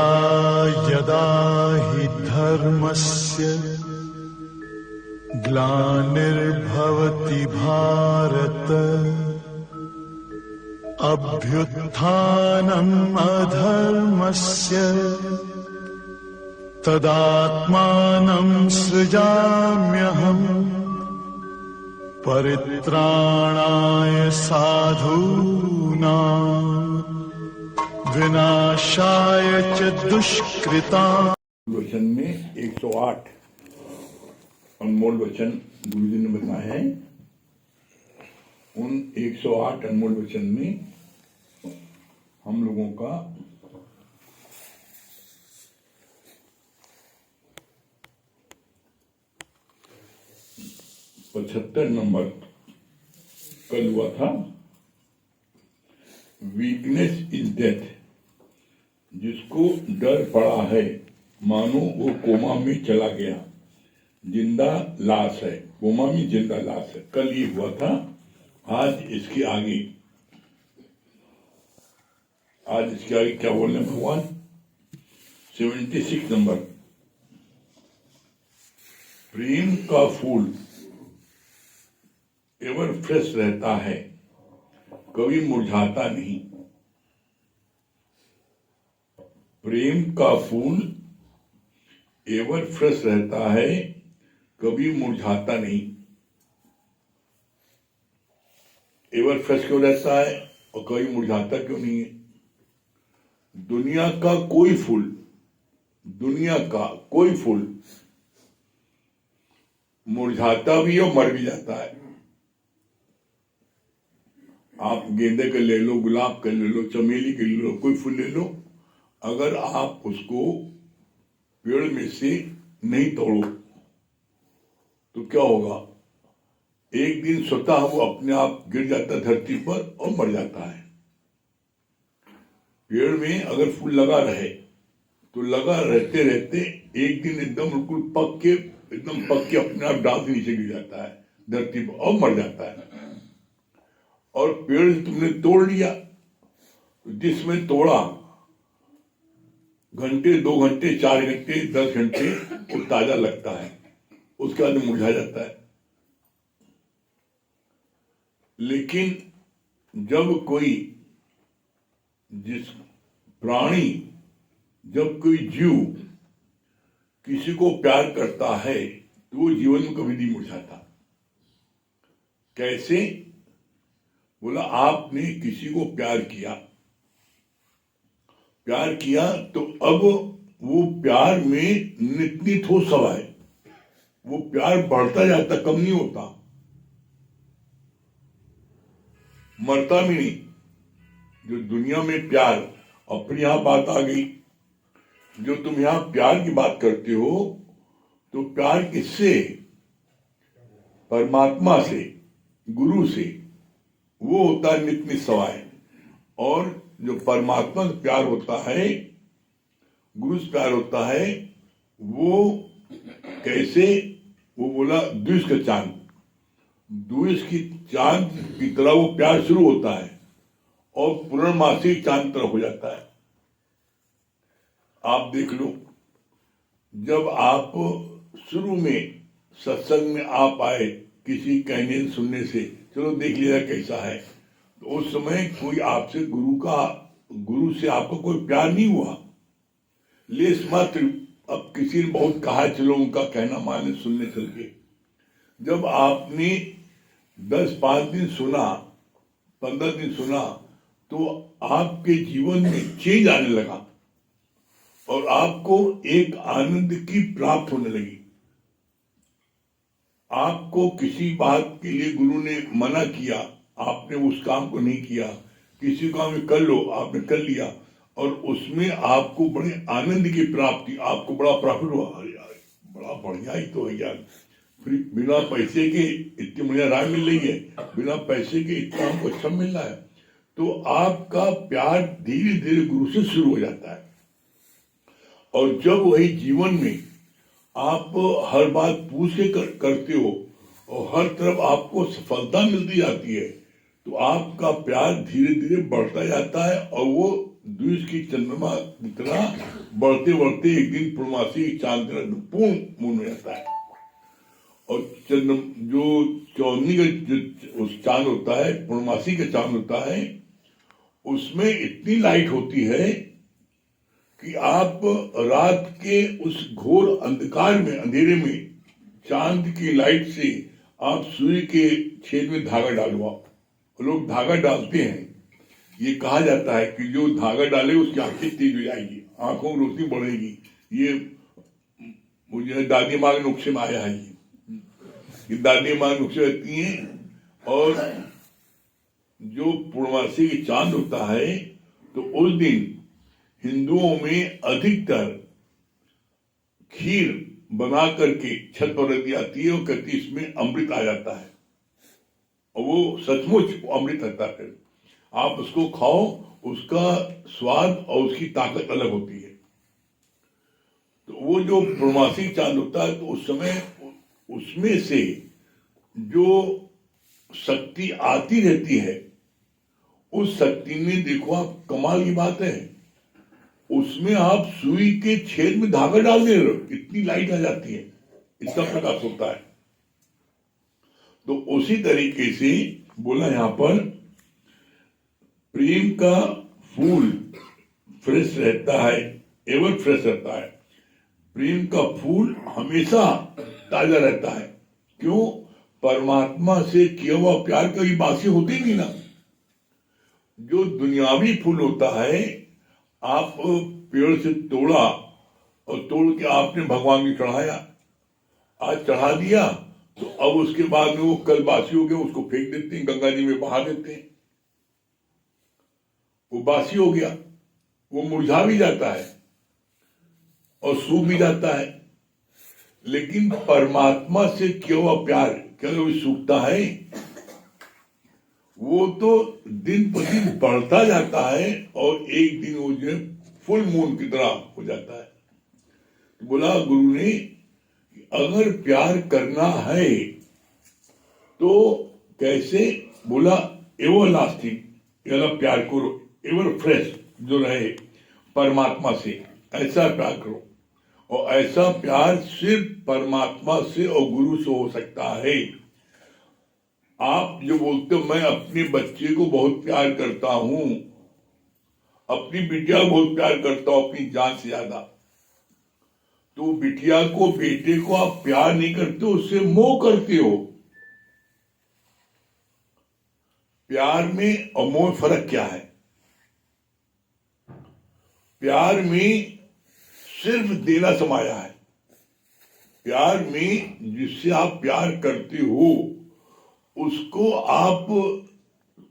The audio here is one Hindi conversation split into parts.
यदा यदा हि धर्मस्य ग्लानिर्भवति भारत अभ्युत्थानम् अधर्मस्य तदात्मानं सृजाम्यहम् परित्राणाय साधूनां विनाशाय च दुष्कृताम्। वचन में 108 अनमोल वचन गुरुजी ने बताए हैं। उन 108 अनमोल वचन में हम लोगों का पचहत्तर नंबर कल हुआ था। Weakness is death. जिसको डर पड़ा है मानो वो कोमा में चला गया, जिंदा लाश है, कोमा में जिंदा लाश है। कल ये हुआ था। आज इसके आगे क्या बोल रहे हैं भगवान? 76 नंबर। प्रेम का फूल एवर फ्रेश रहता है, कभी मुरझाता नहीं। प्रेम का फूल एवर फ्रेश रहता है, कभी मुरझाता नहीं। एवर फ्रेश क्यों रहता है और कभी मुरझाता क्यों नहीं है? दुनिया का कोई फूल मुरझाता भी और मर भी जाता है। आप गेंदे का ले लो, गुलाब का ले लो, चमेली के ले लो, कोई फूल ले लो, अगर आप उसको पेड़ में से नहीं तोड़ो तो क्या होगा? एक दिन स्वतः वो अपने आप गिर जाता है धरती पर और मर जाता है। पेड़ में अगर फूल लगा रहे तो लगा रहते रहते एक दिन एकदम बिल्कुल पक के अपने आप डाल से नीचे गिर जाता है धरती पर और मर जाता है। और पेड़ तुमने तोड़ लिया, जिसमें तोड़ा घंटे, 2 घंटे, 4 घंटे, 10 घंटे वो ताजा लगता है, उसके बाद मुरझा जाता है। लेकिन जब कोई जीव किसी को प्यार करता है तो वो जीवन में कभी नहीं मुरझाता। कैसे? बोला आपने किसी को प्यार किया तो अब वो प्यार में नित्य हो सवा है, वो प्यार बढ़ता जाता, कम नहीं होता, मरता भी नहीं। जो दुनिया में प्यार, अपनी यहां बात आ गई, जो तुम यहां प्यार की बात करते हो तो प्यार किससे? परमात्मा से, गुरु से। वो होता है नित्य सवाय। और जो परमात्मा से प्यार होता है, गुरु से प्यार होता है, वो कैसे? वो बोला द्विष का चांद, द्विष की चांद की तरह वो प्यार शुरू होता है और पूर्णमासी चांद तरह हो जाता है। आप देख लो, जब आप शुरू में सत्संग में आप आए किसी कहने सुनने से, चलो देख लिया कैसा है, तो उस समय कोई आपसे गुरु से आपको कोई प्यार नहीं हुआ, लेस मात्र। अब किसी ने बहुत कहा, चलो उनका कहना माने सुनने चल के। जब आपने 5 दिन सुना, 15 दिन सुना, तो आपके जीवन में चेंज आने लगा और आपको एक आनंद की प्राप्त होने लगी। आपको किसी बात के लिए गुरु ने मना किया, आपने उस काम को नहीं किया। किसी काम में कर लो, आपने कर लिया और उसमें आपको बड़े आनंद की प्राप्ति, आपको बड़ा प्रॉफिट हुआ। अरे यार बड़ा बढ़िया ही तो है यार, फिर बिना पैसे के इतनी बढ़िया राय मिल रही है, बिना पैसे के इतना हमको अच्छा मिल रहा है। तो आपका प्यार धीरे धीरे गुरु से शुरू हो जाता है। और जब वही जीवन में आप हर बात पूछ के करते हो और हर तरफ आपको सफलता मिलती जाती है, तो आपका प्यार धीरे धीरे बढ़ता जाता है और वो द्विज की चंद्रमा जितना बढ़ते बढ़ते एक दिन पूर्णमासी चांद पूर्ण मून हो जाता है। और चंद्र जो चौदहवीं का जो उस चांद होता है, पूर्णमासी का चांद होता है, उसमें इतनी लाइट होती है कि आप रात के उस घोर अंधकार में, अंधेरे में चांद की लाइट से आप सूर्य के छेद में धागा डालवाओ। लोग धागा डालते हैं, ये कहा जाता है कि जो धागा डाले उसकी आंखें तेज हो जाएगी, आंखों में रोशनी बढ़ेगी। ये मुझे दादी माँ के नुस्खे में आया है, ये दादी माँ नुस्खे रहती हैं। और जो पूर्णमासी की चांद होता है तो उस दिन हिंदुओं में अधिकतर खीर बना करके छत पर रख दी जाती है और कहती इसमें अमृत आ जाता है, और वो सचमुच अमृत रहता है। आप उसको खाओ, उसका स्वाद और उसकी ताकत अलग होती है। तो वो जो पूर्णमासी चांद होता है तो उस समय उसमें से जो शक्ति आती रहती है, उस शक्ति में देखो आप, कमाल की बात है, उसमें आप सुई के छेद में धागा डाल दे रहे हो, इतनी लाइट आ जाती है, इतना प्रकाश होता है। तो उसी तरीके से बोला यहां पर, प्रेम का फूल फ्रेश रहता है, एवर फ्रेश रहता है। प्रेम का फूल हमेशा ताजा रहता है। क्यों? परमात्मा से किया हुआ प्यार कभी बासी होते नहीं ना। जो दुनियावी फूल होता है, आप पेड़ से तोड़ा और तोड़ के आपने भगवान को चढ़ाया, आज चढ़ा दिया, तो अब उसके बाद में वो कल बासी हो गया, उसको फेंक देते हैं, गंगा जी में बहा देते हैं, वो बासी हो गया, वो मुरझा भी जाता है और सूख भी जाता है। लेकिन परमात्मा से किया हुआ प्यार क्या कभी सूखता है? वो तो दिन प्रतिदिन बढ़ता जाता है और एक दिन वो जो फुल मून की तरह हो जाता है। तो बोला गुरु ने, अगर प्यार करना है तो कैसे? बोला एवर लास्टिंग, प्यार करो, एवर फ्रेश जो रहे परमात्मा से, ऐसा प्यार करो। और ऐसा प्यार सिर्फ परमात्मा से और गुरु से हो सकता है। आप जो बोलते हो मैं अपने बच्चे को बहुत प्यार करता हूं, अपनी बिटिया को बहुत प्यार करता हूं अपनी जान से ज्यादा, तो बिटिया को, बेटे को आप प्यार नहीं करते, उससे मोह करते हो। प्यार में और मोह फर्क क्या है? प्यार में सिर्फ देना समाया है। प्यार में जिससे आप प्यार करते हो उसको आप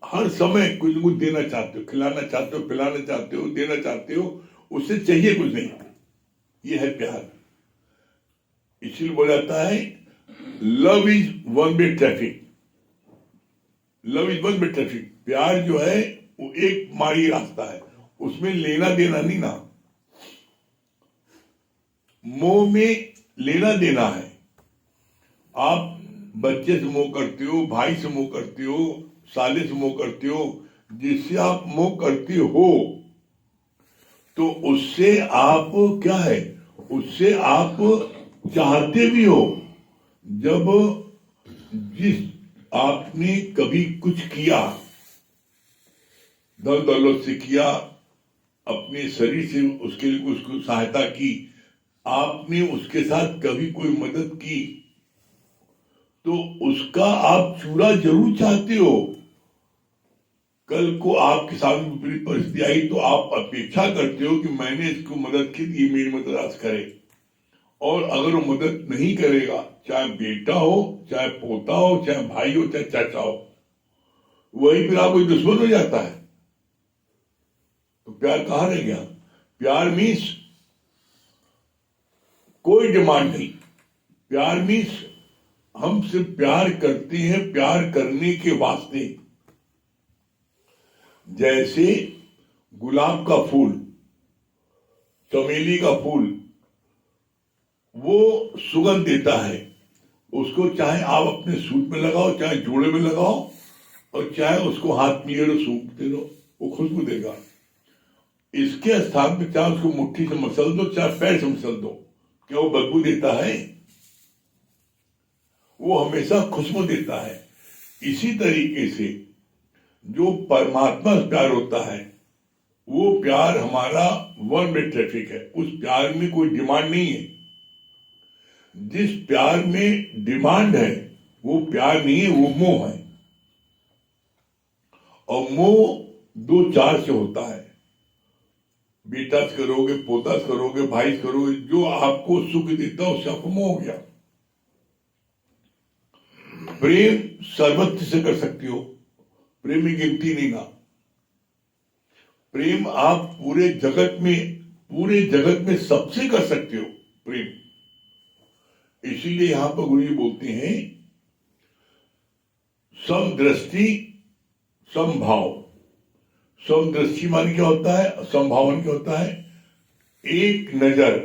हर समय कुछ न कुछ देना चाहते हो, खिलाना चाहते हो, पिलाना चाहते हो, देना चाहते हो, उससे चाहिए कुछ नहीं। ये है प्यार। इसलिए बोला जाता है love is one way traffic, love is one way traffic. प्यार जो है वो एक मार्गी रास्ता है, उसमें लेना देना नहीं ना। मोह में लेना देना है। आप बच्चे से मोह करते हो, भाई से मोह करते हो, साले से मोह करते हो, जिससे आप मोह करते हो तो उससे आप क्या है, उससे आप चाहते भी हो। जब जिस आपने कभी कुछ किया, धन दौलत से किया, अपने शरीर से उसके लिए उसको सहायता की, आपने उसके साथ कभी कोई मदद की, तो उसका आप चूड़ा जरूर चाहते हो। कल को आपके सामने विपरीत परिस्थिति आई तो आप अपेक्षा करते हो कि मैंने इसको मदद की, ये मेरी मदद आज करे। और अगर वो मदद नहीं करेगा, चाहे बेटा हो, चाहे पोता हो, चाहे भाई हो, चाहे चाचा हो, वही फिर आपको दुश्मन हो जाता है। तो प्यार कहाँ रह गया? प्यार मीन्स कोई डिमांड नहीं। प्यार मीन्स हम सिर्फ प्यार करते हैं प्यार करने के वास्ते। जैसे गुलाब का फूल, चमेली का फूल, वो सुगंध देता है। उसको चाहे आप अपने सूट में लगाओ, चाहे जोड़े में लगाओ, और चाहे उसको हाथ में सूखते रहो, वो खुशबू देगा। इसके स्थान पे चाहे उसको मुट्ठी से मसल दो, चाहे पैर से मसल दो, क्या वो बदबू देता है? वो हमेशा खुशबू देता है। इसी तरीके से जो परमात्मा से प्यार होता है, वो प्यार हमारा वन वे ट्रैफिक है। उस प्यार में कोई डिमांड नहीं है। जिस प्यार में डिमांड है वो प्यार नहीं है, वो मोह है। और मोह दो चार से होता है। बेटा से करोगे, पोता से करोगे, भाई से करोगे, जो आपको सुख देता है उससे आपको मोह हो गया। प्रेम सर्वत्र से कर सकते हो, प्रेम की गिनती नहीं ना। प्रेम आप पूरे जगत में सबसे कर सकते हो प्रेम। इसीलिए यहां पर गुरु जी बोलते हैं समदृष्टि समभाव। समदृष्टि मान क्या होता है, समभावन क्या होता है? एक नजर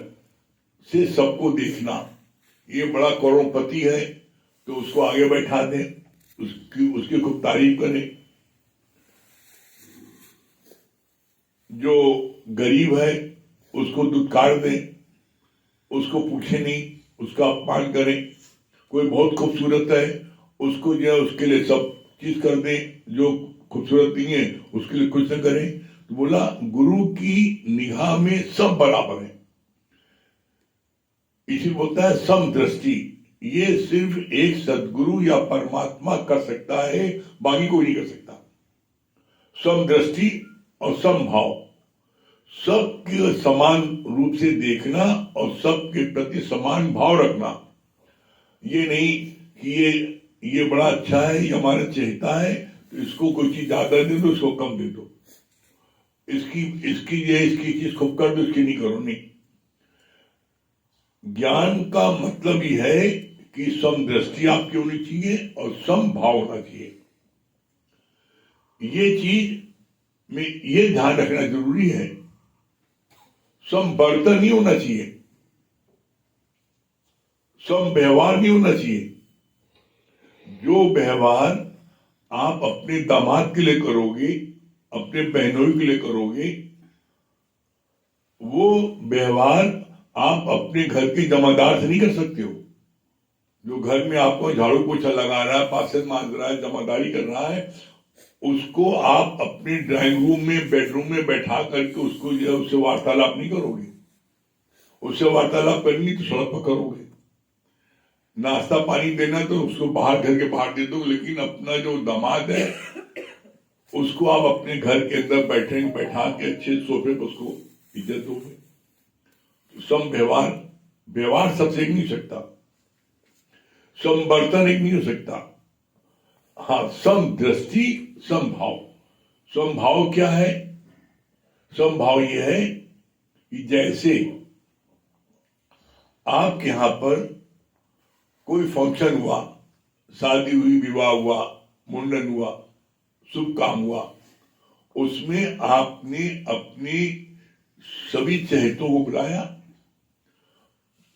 से सबको देखना। ये बड़ा करोड़पति है तो उसको आगे बैठा दें, उसकी खूब तारीफ करें। जो गरीब है उसको दुत्कार दें, उसको पूछे नहीं, उसका अपमान करें। कोई बहुत खूबसूरत है उसको जो है उसके लिए सब चीज कर दें, जो खूबसूरत नहीं है उसके लिए कुछ न करें। तो बोला गुरु की निगाह में सब बराबर है। इसी बोलता है समदृष्टि। ये सिर्फ एक सदगुरु या परमात्मा कर सकता है, बाकी कोई नहीं कर सकता। समदृष्टि और समभाव, सबके समान रूप से देखना और सबके प्रति समान भाव रखना। ये नहीं कि ये बड़ा अच्छा है, ये हमारा चहेता है तो इसको कोई चीज ज्यादा दे दो, इसको कम दे दो, इसकी चीज खूब कर दो, इसकी नहीं करो। नहीं, ज्ञान का मतलब ही है कि समदृष्टि आपकी होनी चाहिए और समभाव होना चाहिए। ये चीज में ये ध्यान रखना जरूरी है। समवर्तन नहीं होना चाहिए, सम व्यवहार नहीं होना चाहिए। जो व्यवहार आप अपने दामाद के लिए करोगे, अपने बहनों के लिए करोगे, वो व्यवहार आप अपने घर के जमादार से नहीं कर सकते हो। जो घर में आपको झाड़ू पोछा लगा रहा है, बासन मांज रहा है, जमादारी कर रहा है, उसको आप अपने ड्राइंग रूम में, बेडरूम में बैठा करके उसको जो है उससे वार्तालाप नहीं करोगे। उससे वार्तालाप करनी तो सड़क पर करोगे। नाश्ता पानी देना तो उसको बाहर, घर के बाहर दे दो, लेकिन अपना जो दामाद है उसको आप अपने घर के अंदर बैठा के अच्छे सोफे पर उसको इज्जत दोगे। सम व्यवहार सबसे एक नहीं हो सकता, समवर्तन एक नहीं हो सकता। हाँ, समदृष्टि समभाव। समभाव क्या है? समभाव ये है कि जैसे आपके यहां पर कोई फंक्शन हुआ, शादी हुई, विवाह हुआ, मुंडन हुआ, शुभ काम हुआ, उसमें आपने अपनी सभी चहेतों को बुलाया।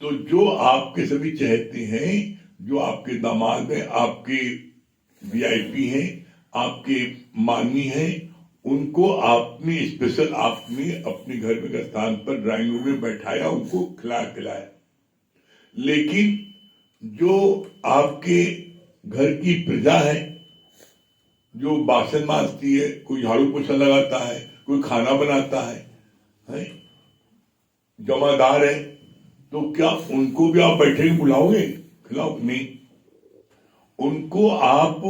तो जो आपके सभी चहेते हैं, जो आपके दामाद हैं, आपके वीआईपी हैं, आपके मानी हैं, उनको आपने स्पेशल अपने घर में स्थान पर ड्राइंग रूम में बैठाया, उनको खिलाया पिलाया। लेकिन जो आपके घर की प्रजा है, जो बासन मांजती है, कोई झाड़ू पोछा लगाता है, कोई खाना बनाता है, जमादार है, तो क्या उनको भी आप बैठे बुलाओगे, खिलाओ? नहीं। उनको आप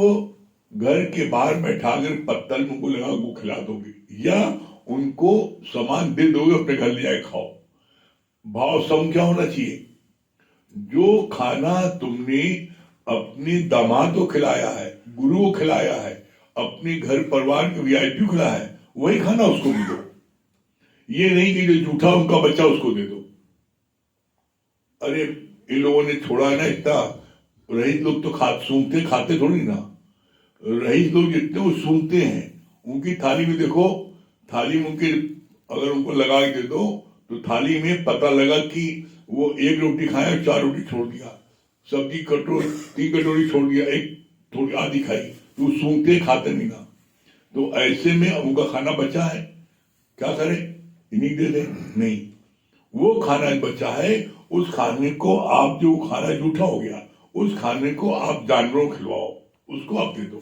घर के बाहर बैठाकर पत्तल में उनको लगा वो खिला दोगे, या उनको सामान दे दोगे, अपने घर ले जाए खाओ। भाव सम क्या होना चाहिए? जो खाना तुमने अपने दामाद को खिलाया है, गुरु को खिलाया है, अपने घर परिवार के वीआईपी को खिलाया है, वही खाना उसको भी दो। ये नहीं कि जो जूठा उनका बच्चा उसको दे दो। अरे इन लोगों ने छोड़ा ना इतना, रईस लोग तो खाते थोड़ी ना। रईस लोग जितने वो सूंघते हैं, उनकी थाली में देखो, थाली में उनके अगर उनको लगा के दे दो तो थाली में पता लगा कि वो एक रोटी खाया, 4 रोटी छोड़ दिया, सब्जी 3 कटोरी छोड़ दिया, एक थोड़ी आधी खाई, तो सूंघते खाते नहीं ना। तो ऐसे में उनका खाना बचा है, क्या करें? इन्हीं दे दें, नहीं, वो खाना बचा है, उस खाने को आप, जो खाना जूठा हो गया, उस खाने को आप जानवरों को खिलवाओ, उसको आप दे दो।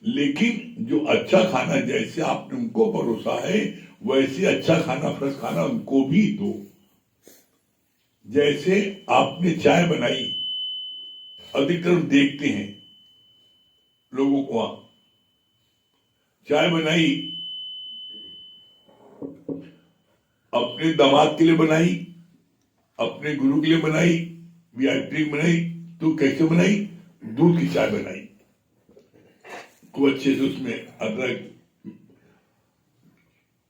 लेकिन जो अच्छा खाना जैसे आपने उनको परोसा है, वैसे अच्छा खाना, फ्रेश खाना उनको भी दो। जैसे आपने चाय बनाई, अधिकतर देखते हैं लोगों को, वहां चाय बनाई, अपने दामाद के लिए बनाई, अपने गुरु के लिए बनाई, वीआईपी बनाई, तो कैसे बनाई? दूध की चाय बनाई, खूब अच्छे से उसमें अदरक,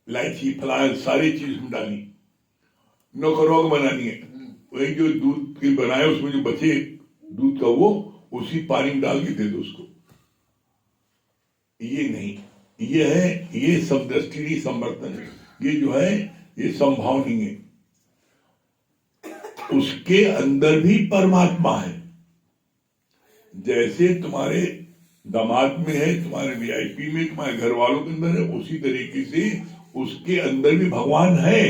इलायची, फलान सारी चीज उसमें डाली, नौकरों को बनानी है, वही जो दूध के बनाए उसमें जो बचे दूध का, वो उसी पानी में डाल के दे दो उसको। ये नहीं, ये है, ये समदृष्टि नहीं, समवर्तन है, ये जो है ये संभाव नहीं है। उसके अंदर भी परमात्मा है, जैसे तुम्हारे दामाद में है, तुम्हारे वीआईपी में, तुम्हारे घर वालों के अंदर है, उसी तरीके से उसके अंदर भी भगवान है।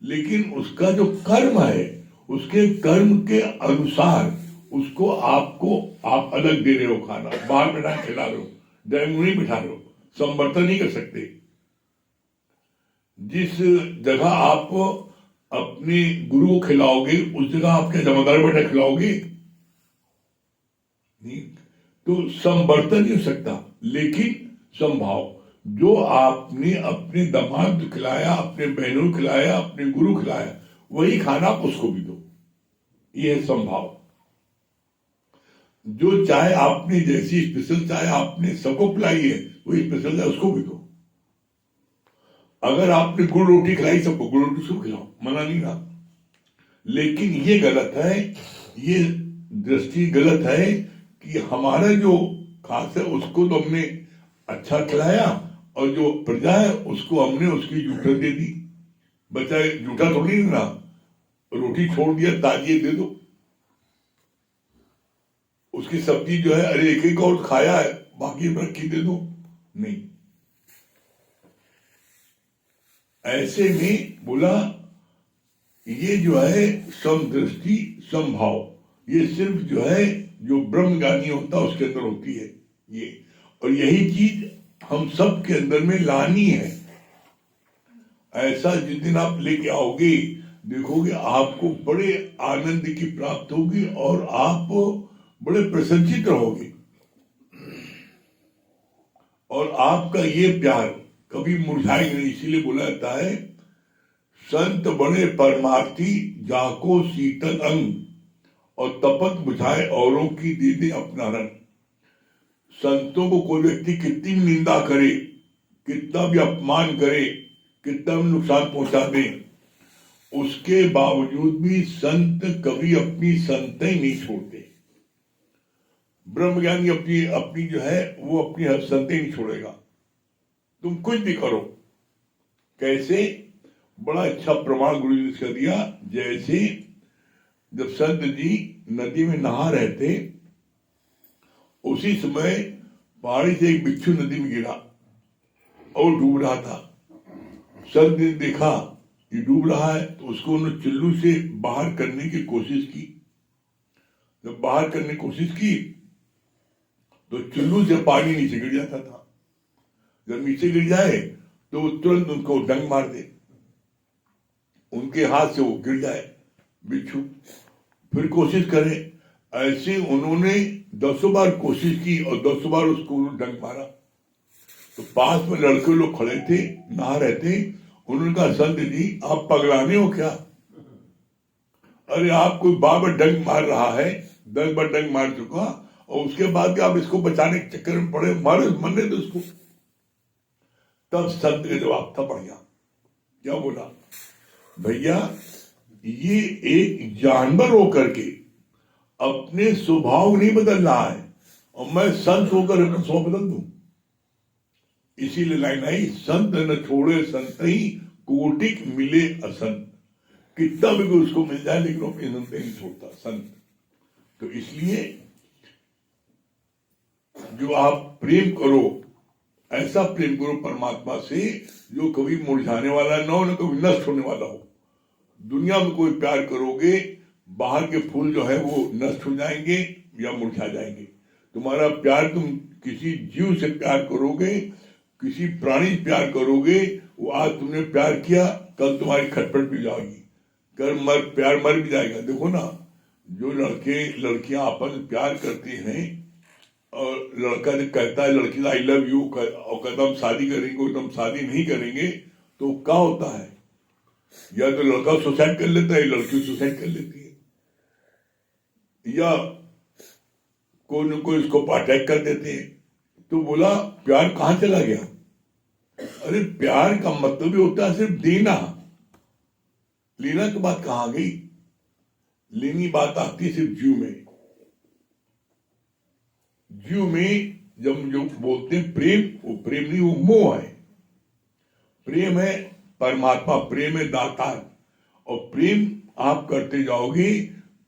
लेकिन उसका जो कर्म है, उसके कर्म के अनुसार उसको आपको, आप अलग दे रहे हो खाना, बाहर बैठा खिला रहे हो, ड्राइंग नहीं बिठा रहे हो, समवर्तन नहीं कर सकते। जिस जगह आप अपने गुरु को खिलाओगे, उस जगह आप क्या जमादार बैठा खिलाओगे? नहीं, तो समवर्तन नहीं हो सकता। लेकिन संभाव, जो आपने अपने दामाद को खिलाया, अपने बहनों को खिलाया, अपने गुरु खिलाया, वही खाना आप उसको भी दो, यह है संभाव। जो चाय आपने, जैसी स्पेशल चाय आपने सबको पिलाई है, वही स्पेशल चाय उसको भी दो। अगर आपने गुड़ रोटी खिलाई सबको, गुड़ रोटी उसको खिलाओ, मना नहीं रहा। लेकिन ये गलत है, ये दृष्टि गलत है कि हमारा जो खास है उसको तो हमने अच्छा खिलाया, और जो प्रजा है उसको हमने उसकी जूठन दे दी। बच्चा जूठा थोड़ी ना, रोटी छोड़ दिया, ताजी दे दो, उसकी सब्जी जो है, अरे एक एक और खाया है, बाकी रखी दे दो, नहीं। ऐसे में बोला ये जो है समदृष्टि समभाव, ये सिर्फ जो है जो ब्रह्मज्ञानी होता है उसके अंदर होती है ये, और यही चीज हम सब के अंदर में लानी है। ऐसा जिस दिन आप लेके आओगे, देखोगे आपको बड़े आनंद की प्राप्त होगी और आप बड़े प्रसन्नचित रहोगे, और आपका ये प्यार कभी मुरझाएगा नहीं। इसीलिए बोला जाता है, संत बड़े परमार्थी जाको शीतल अंग, और तपत बुझाए औरों की दे दे अपना रंग। संतों को कोई व्यक्ति कितनी भी निंदा करे, कितना भी अपमान करे, कितना भी नुकसान पहुंचा दे, उसके बावजूद भी संत कभी अपनी संतई नहीं छोड़ते। ब्रह्मज्ञानी अपनी अपनी जो है वो अपनी संतई नहीं छोड़ेगा, तुम कुछ भी करो। कैसे? बड़ा अच्छा प्रमाण गुरु जी ने कर दिया। जैसे जब संत जी नदी में नहा रहे थे, उसी समय पहाड़ी से एक बिच्छू नदी में गिरा और डूब रहा था। संत ने देखा ये डूब रहा है, तो उसको उन्होंने चुल्लू से बाहर करने की कोशिश की। जब बाहर करने की कोशिश की तो चुल्लू से पानी नीचे गिर जाता था। जब नीचे गिर जाए तो वो तुरंत उनको डंक मार दे, उनके हाथ से वो गिर जाए बिच्छू, फिर कोशिश करें। ऐसे उन्होंने 10 बार कोशिश की और 10 बार उसको डंक मारा। तो पास में लड़के लोग खड़े थे, नहा रहे थे। उन्होंने कहा, संत जी आप पगलाने हो क्या? अरे आप कोई बार बार डंक मार रहा है, 10 बार डंक मार चुका, और उसके बाद भी आप इसको बचाने के चक्कर में पड़े, मारे मरने दो उसको। तब संत का जवाब था बढ़िया। क्या बोला? भैया ये एक जानवर होकर के अपने स्वभाव नहीं बदल रहा है, और मैं संत होकर अपना स्वभाव बदल दूं? इसीलिए लाइन आई, संत न छोड़े संत ही कोटिक मिले असंत। कितना भी कोई उसको मिल जाए, लेकिन अपनी संत नहीं छोड़ता संत। तो इसलिए जो आप प्रेम करो ऐसा प्रेम करो परमात्मा से जो कभी मुरझाने वाला ना हो, ना कभी नष्ट होने वाला हो। दुनिया में कोई प्यार करोगे, बाहर के फूल जो है वो नष्ट हो जाएंगे या मुरझा जाएंगे। तुम्हारा प्यार, तुम किसी जीव से प्यार करोगे, किसी प्राणी से प्यार करोगे, वो आज तुमने प्यार किया, कल तुम्हारी खटपट भी जाएगी, कल प्यार मर भी जाएगा। देखो ना, जो लड़के लड़कियां आपस में प्यार करते हैं और लड़का जब कहता है लड़की से आई लव यू और कहता हम शादी करेंगे, तो हम शादी नहीं करेंगे, तो क्या होता है? या तो लड़का सुसाइड कर लेता है, लड़की सुसाइड कर लेती है, या कोई न कोई इसको अटैक कर देते हैं। तो बोला प्यार कहां चला गया? अरे प्यार का मतलब ही होता है सिर्फ देना। लेना की बात कहां गई? लेनी बात आती है सिर्फ जीव में। जीव में जब जो बोलते हैं प्रेम, वो प्रेम नहीं, वो मोह है। प्रेम है परमात्मा, प्रेम है दातार, और प्रेम आप करते जाओगे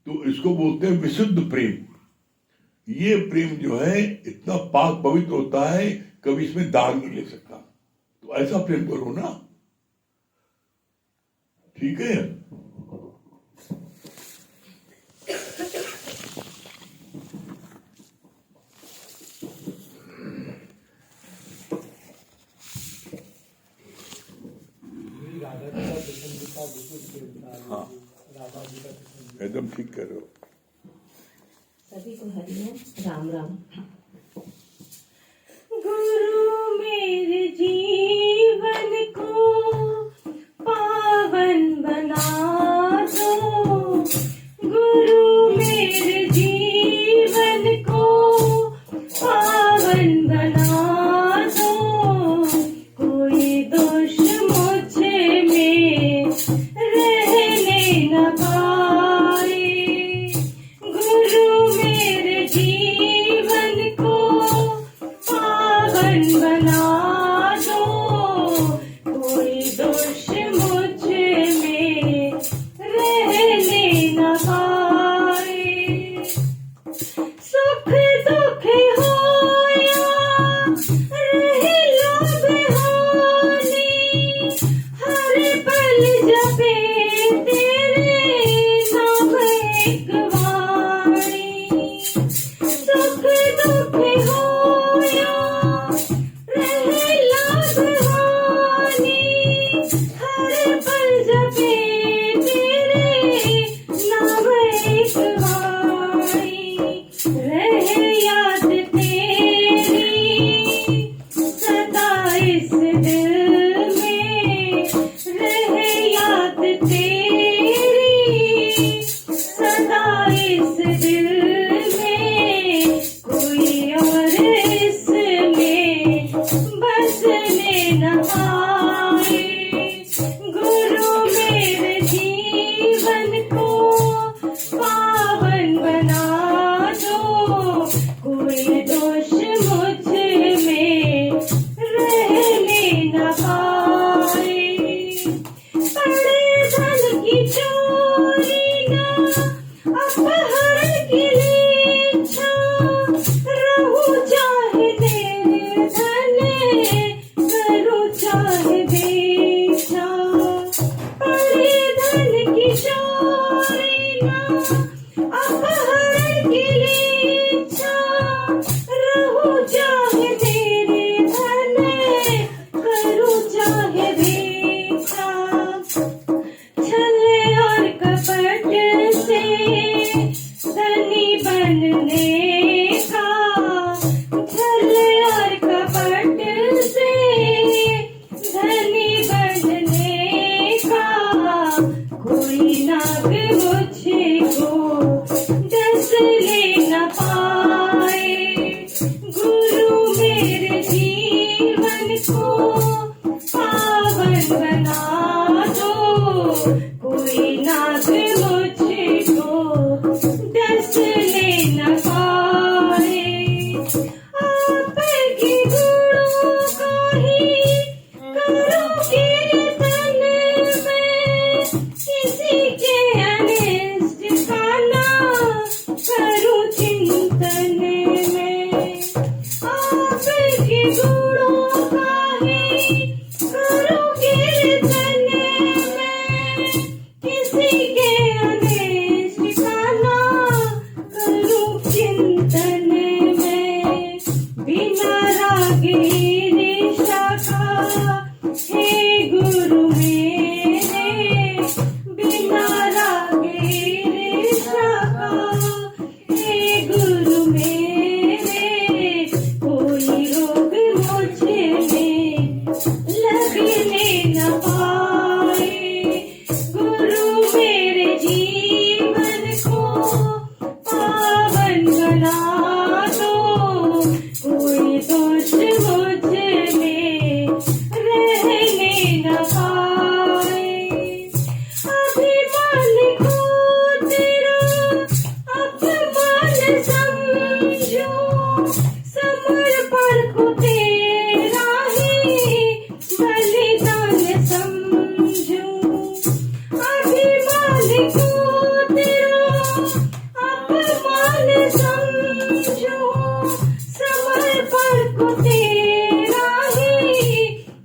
तो इसको बोलते हैं विशुद्ध प्रेम। ये प्रेम जो है इतना पाक पवित्र होता है, कभी इसमें दाग नहीं ले सकता। तो ऐसा प्रेम करो ना, ठीक है? हाँ, एकदम ठीक कर रहे हो। सभी को हरिओम, राम राम। गुरु मेरे जीवन को पावन बना दो, गुरु मेरे जीवन को पावन बना दो, कोई दोष मुझे में रहने न पाए, गुरु मेरे जीवन को पावन बना दो, कोई दोष मुझ में रहने न पाए। सुख दुख होया रहे लोभ हानि, हर पल जपे तेरे नाम एक वाणी। सुख दुख होया रहे लाभ हानि, हर पल जपे तेरे नाम एक वाणी। रहे याद तेरी सदा इस दिल में, रहे याद तेरी सदा इस दिल में, कोई और इसमें बसने न आए। गुरु मेरे जीवन को पावन बना दो, कोई दोष मुझ में रहने न पाए। पड़े धन की चोरी न अपहरण की इच्छा, रहूं चाहे तेरे धन, करूं चाहे बेचा। पड़े धन की चोरी न अपहरण की इच्छा, रहूं चाहे तेरे धन, करूं चाहे बेचा। छल और कपट से धनी बनने का, छल और कपट से धनी बनने का, कोई नाग मुझको डस ले न पाए। गुरु मेरे जीवन को पावन बना दो, कोई नाग मुझको डस ले न पाए। आपके गुणों का ही करूं कीर्तन में, किसी के अनिष्ट का ना करूं चिंतन में। आपके गुणों हरि के आदेश ठिकाना करूं चिंतन में, बिना रागे निशा का हे गुरु मेरे, बिना रागे निशा का हे गुरु मेरे, कोई रोग मुझे में लगने न पाए, गुरु मेरे जीवन को पावन बना दो, कोई दोष मुझ में रहने न पाए। अभिमान को तेरा अपमान समझो, समर्पण को तेरा ही बलिदान समझो। अभिमान को तेरा अपमान समझो, समर्पण को तेरा ही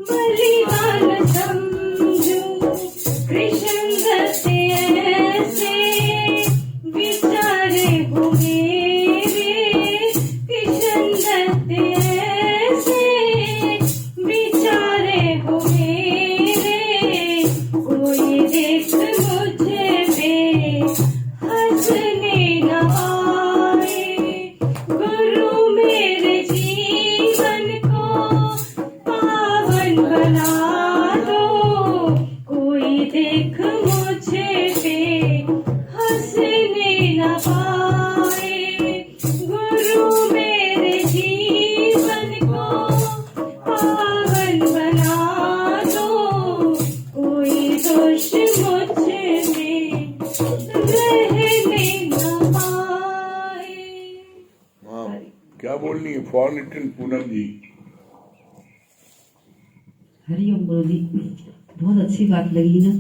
बलिदान समझो। कृष्ण दत्त ऐसे विचारे हो मेरे, कृष्ण दत्त ऐसे विचारे हो मेरे, कोई देख मुझे में हंसने न आए, गुरु मेरे जीवन को पावन बना दो, कोई देख मुझे में हंसने न पाए, गुरु मेरे जीवन को पावन बना दो, कोई दोष मुझे में रहने न पाए। हाँ, क्या बोलनी है फॉर रिटर्न पूनम जी? हरिओम गुरु जी, बहुत अच्छी बात लगी ना